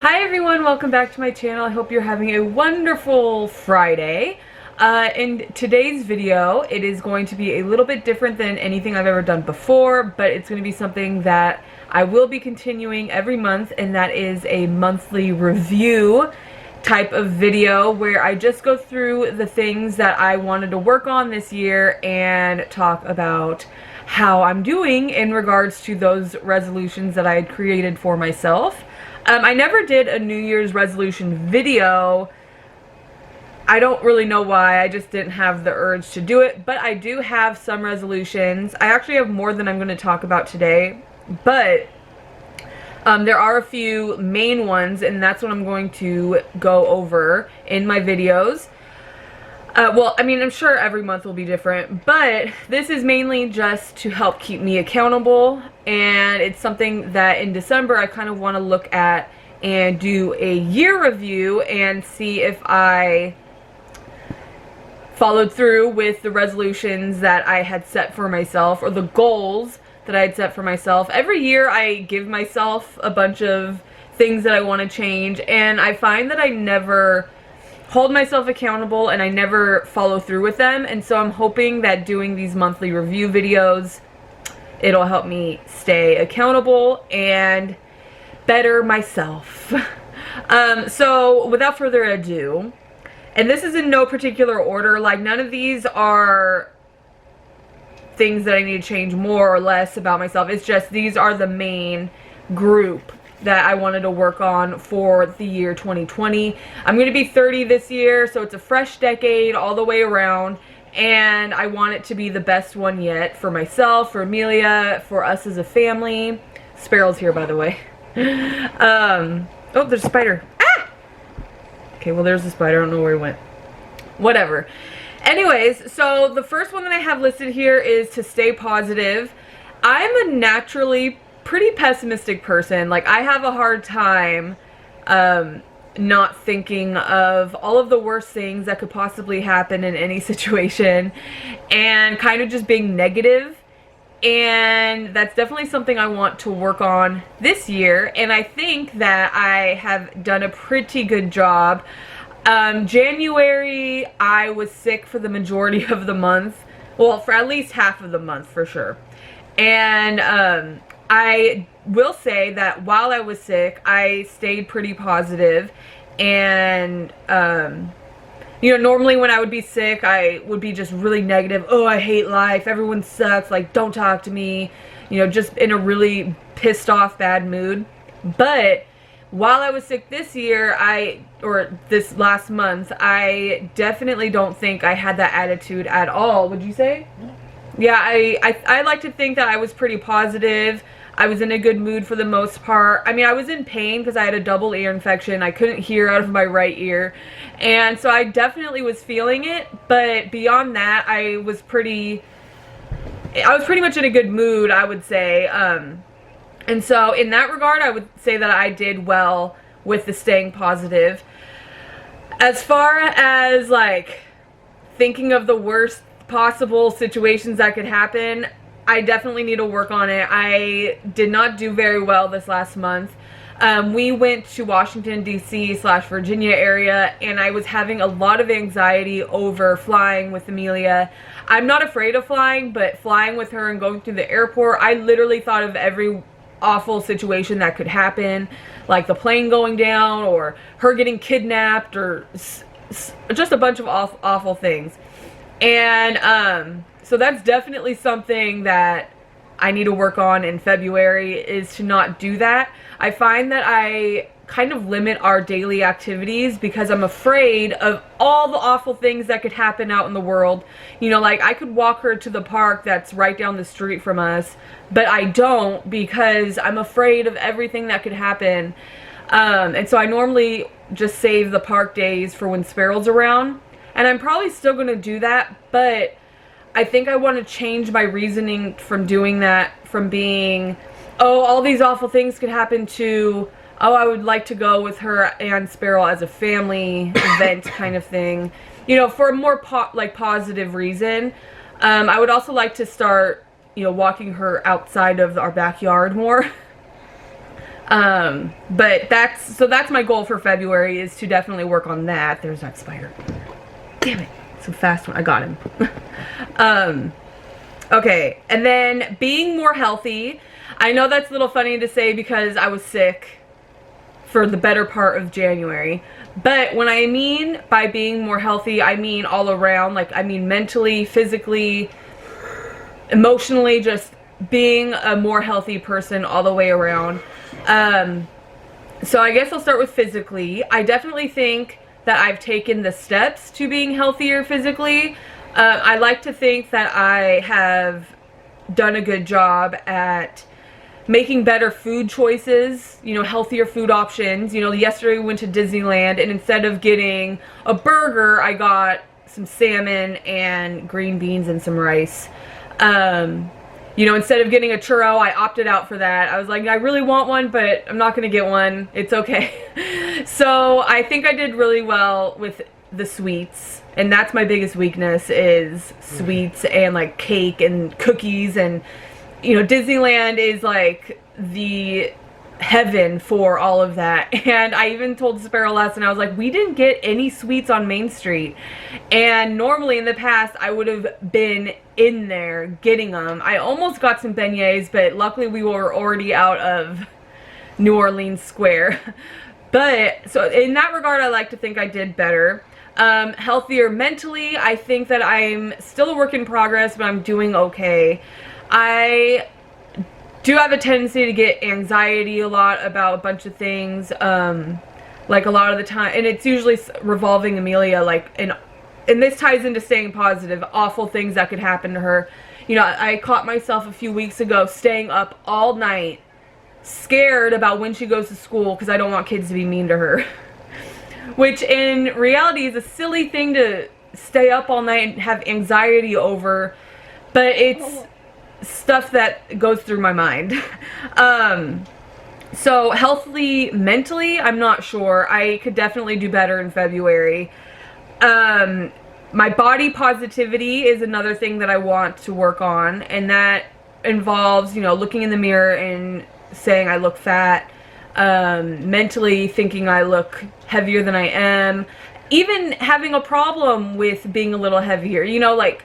Hi everyone, welcome back to my channel. I hope you're having a wonderful Friday. In today's video, it is going to be a little bit different than anything I've ever done before, but it's going to be something that I will be continuing every month, and that is a monthly review type of video where I just go through the things that I wanted to work on this year and talk about how I'm doing in regards to those resolutions that I had created for myself. I never did a New Year's resolution video. I don't really know why, I just didn't have the urge to do it, but I do have some resolutions. I actually have more than I'm going to talk about today, but there are a few main ones, and that's what I'm going to go over in my videos. Well, I mean, I'm sure every month will be different, but this is mainly just to help keep me accountable, and it's something that in December I kind of want to look at and do a year review and see if I followed through with the resolutions that I had set for myself, or the goals that I had set for myself. Every year I give myself a bunch of things that I want to change, and I find that I never hold myself accountable and I never follow through with them, and so I'm hoping that doing these monthly review videos, it'll help me stay accountable and better myself. So without further ado, and this is in no particular order, like none of these are things that I need to change more or less about myself, it's just these are the main group that I wanted to work on for the year 2020. I'm going to be 30 this year, so it's a fresh decade all the way around, and I want it to be the best one yet for myself, for Amelia, for us as a family. Sparrow's here, by the way. Oh, there's a spider. Ah! Okay, well, there's the spider. I don't know where he went. Whatever. Anyways, so the first one that I have listed here is to stay positive. I'm a naturally pretty pessimistic person. Like, I have a hard time not thinking of all of the worst things that could possibly happen in any situation and kind of just being negative. And that's definitely something I want to work on this year, and I think that I have done a pretty good job. January, I was sick for the majority of the month. Well, for at least half of the month, for sure. And I will say that while I was sick, I stayed pretty positive, and you know, normally when I would be sick, I would be just really negative. Oh, I hate life, everyone sucks, like, don't talk to me, you know, just in a really pissed off bad mood. But while I was sick this year, or this last month, I definitely don't think I had that attitude at all. Would you say? Yeah, I like to think that I was pretty positive. I was in a good mood for the most part. I mean, I was in pain because I had a double ear infection. I couldn't hear out of my right ear. And so I definitely was feeling it. But beyond that, I was pretty much in a good mood, I would say. And so in that regard, I would say that I did well with the staying positive. As far as, like, thinking of the worst possible situations that could happen, I definitely need to work on it. I did not do very well this last month. We went to Washington, D.C. / Virginia area, and I was having a lot of anxiety over flying with Amelia. I'm not afraid of flying, but flying with her and going through the airport, I literally thought of every awful situation that could happen, like the plane going down, or her getting kidnapped, or just a bunch of awful things. And so that's definitely something that I need to work on in February, is to not do that. I find that I kind of limit our daily activities because I'm afraid of all the awful things that could happen out in the world. You know, like, I could walk her to the park that's right down the street from us, but I don't, because I'm afraid of everything that could happen. And so I normally just save the park days for when Sparrow's around, and I'm probably still going to do that, but I think I want to change my reasoning from doing that, from being, oh, all these awful things could happen, to, oh, I would like to go with her and Sparrow as a family event kind of thing. You know, for a more positive reason. I would also like to start, you know, walking her outside of our backyard more. But that's my goal for February, is to definitely work on that. There's that spider. Damn it. It's a fast one. I got him. Okay. And then being more healthy. I know that's a little funny to say because I was sick for the better part of January. But when I mean by being more healthy, I mean all around. Like, I mean mentally, physically, emotionally, just being a more healthy person all the way around. So I guess I'll start with physically. I definitely think that I've taken the steps to being healthier physically. I like to think that I have done a good job at making better food choices, you know, healthier food options. You know, yesterday we went to Disneyland, and instead of getting a burger, I got some salmon and green beans and some rice. You know, instead of getting a churro, I opted out for that. I was like, I really want one, but I'm not gonna get one. It's okay. So I think I did really well with the sweets, and that's my biggest weakness, is sweets and like cake and cookies. And you know, Disneyland is like the heaven for all of that. And I even told Sparrow last night, I was like, we didn't get any sweets on Main Street, and normally in the past I would have been in there getting them. I almost got some beignets, but luckily we were already out of New Orleans Square. But so in that regard, I like to think I did better. Healthier mentally, I think that I'm still a work in progress, but I'm doing okay. I do have a tendency to get anxiety a lot about a bunch of things, like a lot of the time, and it's usually revolving Amelia, like, and this ties into staying positive, awful things that could happen to her. You know, I caught myself a few weeks ago staying up all night, scared about when she goes to school, because I don't want kids to be mean to her. Which in reality is a silly thing to stay up all night and have anxiety over, but it's stuff that goes through my mind. So healthily, mentally, I'm not sure. I could definitely do better in February. My body positivity is another thing that I want to work on, and that involves, you know, looking in the mirror and saying I look fat, mentally thinking I look heavier than I am, even having a problem with being a little heavier. You know, like,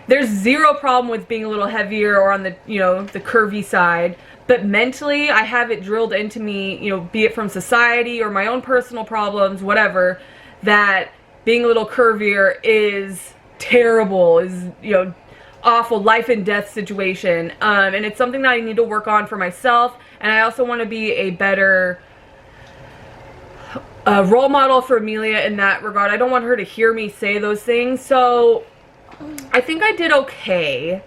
there's zero problem with being a little heavier or on the, you know, the curvy side, but mentally I have it drilled into me, you know, be it from society or my own personal problems, whatever, that being a little curvier is terrible, is, you know, awful, life and death situation. And it's something that I need to work on for myself, and I also want to be a better role model for Amelia in that regard. I don't want her to hear me say those things, so I think I did okay.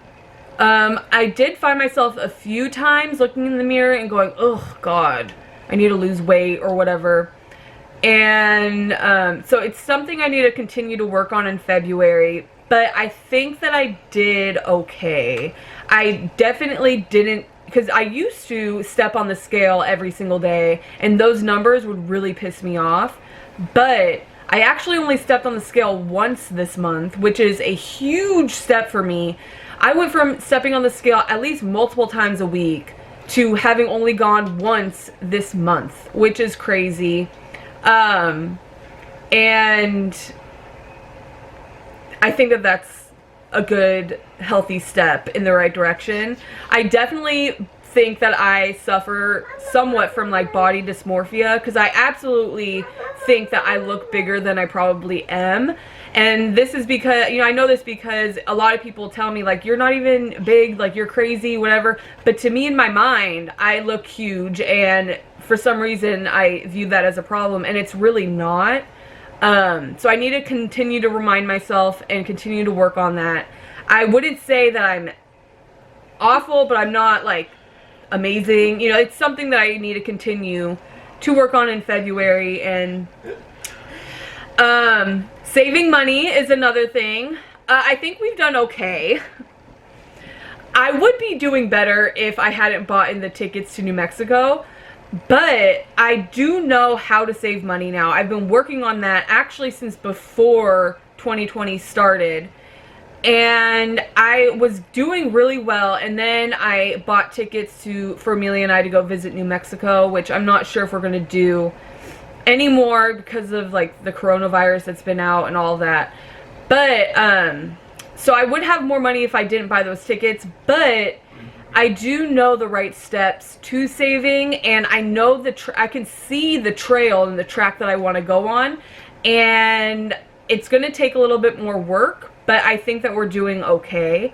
I did find myself a few times looking in the mirror and going, oh God, I need to lose weight or whatever. And so it's something I need to continue to work on in February, but I think that I did okay. I definitely didn't, because I used to step on the scale every single day, and those numbers would really piss me off. But I actually only stepped on the scale once this month, which is a huge step for me. I went from stepping on the scale at least multiple times a week to having only gone once this month, which is crazy. And I think that that's a good, healthy step in the right direction. I definitely think that I suffer somewhat from like body dysmorphia, because I absolutely think that I look bigger than I probably am. And this is because, you know, I know this because a lot of people tell me like, you're not even big, like you're crazy, whatever. But to me, in my mind, I look huge, and for some reason I view that as a problem, and it's really not. So I need to continue to remind myself and continue to work on that. I wouldn't say that I'm awful, but I'm not like amazing. You know, it's something that I need to continue to work on in February. And saving money is another thing. I think we've done okay. I would be doing better if I hadn't bought in the tickets to New Mexico, but I do know how to save money now. I've been working on that actually since before 2020 started. and I was doing really well, and then I bought tickets for Amelia and I to go visit New Mexico, which I'm not sure if we're going to do anymore because of like the coronavirus that's been out and all that. But so I would have more money if I didn't buy those tickets, but I do know the right steps to saving, and I know I can see the trail and the track that I want to go on, and it's going to take a little bit more work, but I think that we're doing okay.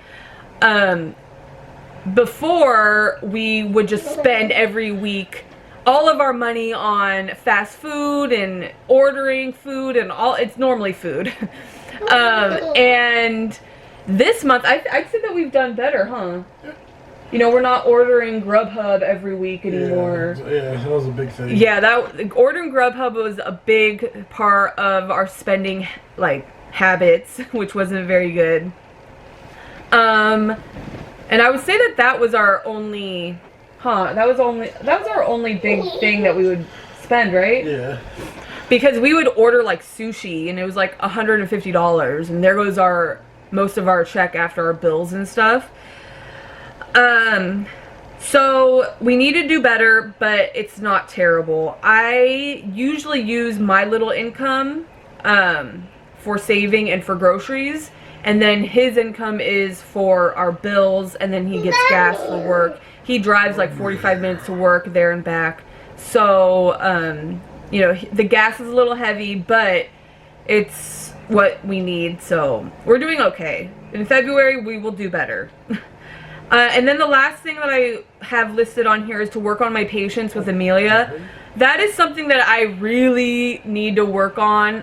Before, we would just spend every week all of our money on fast food and ordering food and it's normally food. And this month, I'd say that we've done better, huh? You know, we're not ordering Grubhub every week anymore. Yeah, that was a big thing. Yeah, ordering Grubhub was a big part of our spending, like, habits, which wasn't very good. And I would say that was our only, that was our only big thing that we would spend, right? Yeah. Because we would order, like, sushi, and it was, like, $150, and there goes most of our check after our bills and stuff. So we need to do better, but it's not terrible. I usually use my little income, for saving and for groceries, and then his income is for our bills, and then he gets gas for work. He drives like 45 minutes to work there and back. So, you know, the gas is a little heavy, but it's what we need, so we're doing okay. In February, we will do better. And then the last thing that I have listed on here is to work on my patience with Amelia. That is something that I really need to work on.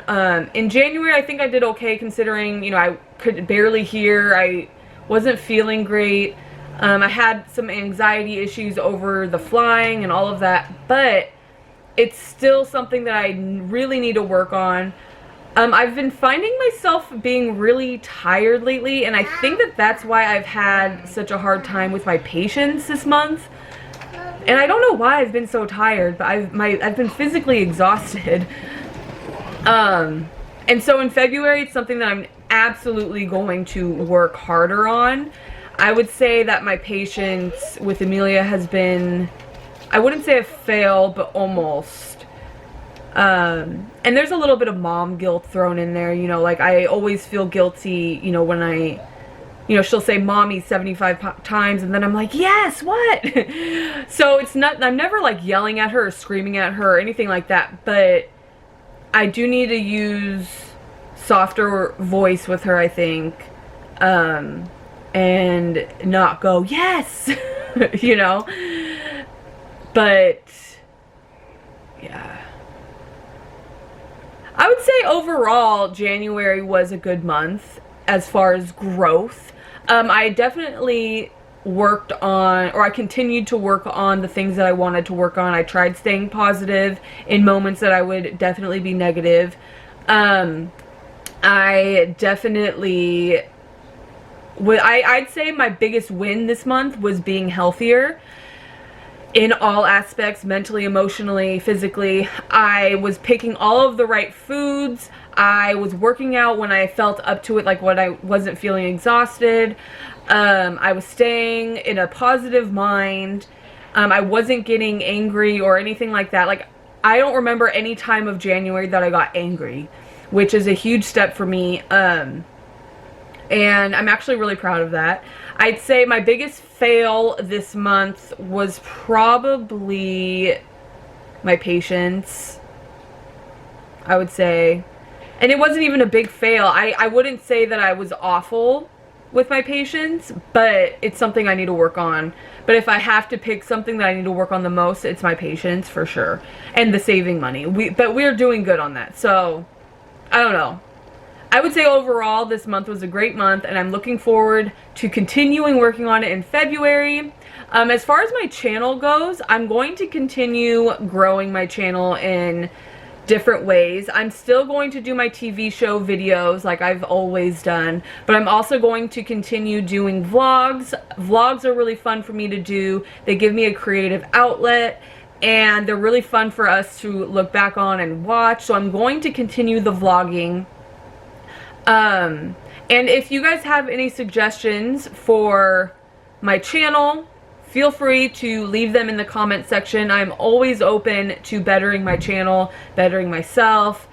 In January, I think I did okay considering, you know, I could barely hear. I wasn't feeling great. I had some anxiety issues over the flying and all of that, but it's still something that I really need to work on. I've been finding myself being really tired lately, and I think that that's why I've had such a hard time with my patience this month. And I don't know why I've been so tired, but I've been physically exhausted. And so in February, it's something that I'm absolutely going to work harder on. I would say that my patience with Amelia has been, I wouldn't say a fail, but almost. And there's a little bit of mom guilt thrown in there, you know, like I always feel guilty, you know, when she'll say mommy 75 times, and then I'm like, yes, what? So it's not, I'm never like yelling at her or screaming at her or anything like that, but I do need to use softer voice with her, I think, and not go, yes, you know, but yeah. I would say overall, January was a good month as far as growth. I definitely worked on, or I continued to work on the things that I wanted to work on. I tried staying positive in moments that I would definitely be negative. I definitely I'd say my biggest win this month was being healthier in all aspects, mentally, emotionally, physically. I was picking all of the right foods. I was working out when I felt up to it, like when I wasn't feeling exhausted. I was staying in a positive mind. I wasn't getting angry or anything like that. Like, I don't remember any time of January that I got angry, which is a huge step for me. And I'm actually really proud of that. I'd say my biggest fail this month was probably my patience, I would say. And it wasn't even a big fail. I wouldn't say that I was awful with my patience, but it's something I need to work on. But if I have to pick something that I need to work on the most, it's my patience for sure. And the saving money. But we're doing good on that. So, I don't know. I would say overall this month was a great month, and I'm looking forward to continuing working on it in February. As far as my channel goes, I'm going to continue growing my channel in different ways. I'm still going to do my TV show videos like I've always done, but I'm also going to continue doing vlogs. Vlogs are really fun for me to do. They give me a creative outlet, and they're really fun for us to look back on and watch. So I'm going to continue the vlogging. And if you guys have any suggestions for my channel, feel free to leave them in the comment section. I'm always open to bettering my channel, bettering myself,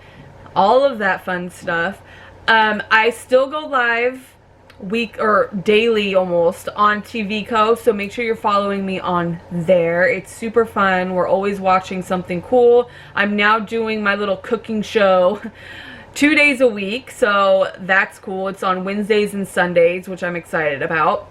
all of that fun stuff. I still go live daily almost on TVco, so make sure you're following me on there. It's super fun. We're always watching something cool. I'm now doing my little cooking show 2 days a week, so that's cool. It's on Wednesdays and Sundays, which I'm excited about.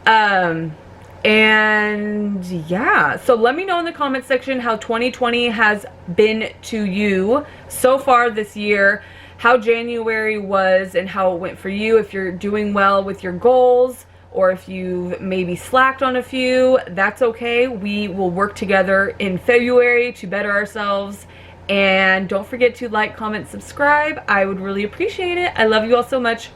And yeah, so let me know in the comment section how 2020 has been to you so far this year, how January was and how it went for you, if you're doing well with your goals, or if you've maybe slacked on a few. That's okay. We will work together in February to better ourselves. And don't forget to like, comment, subscribe. I would really appreciate it. I love you all so much.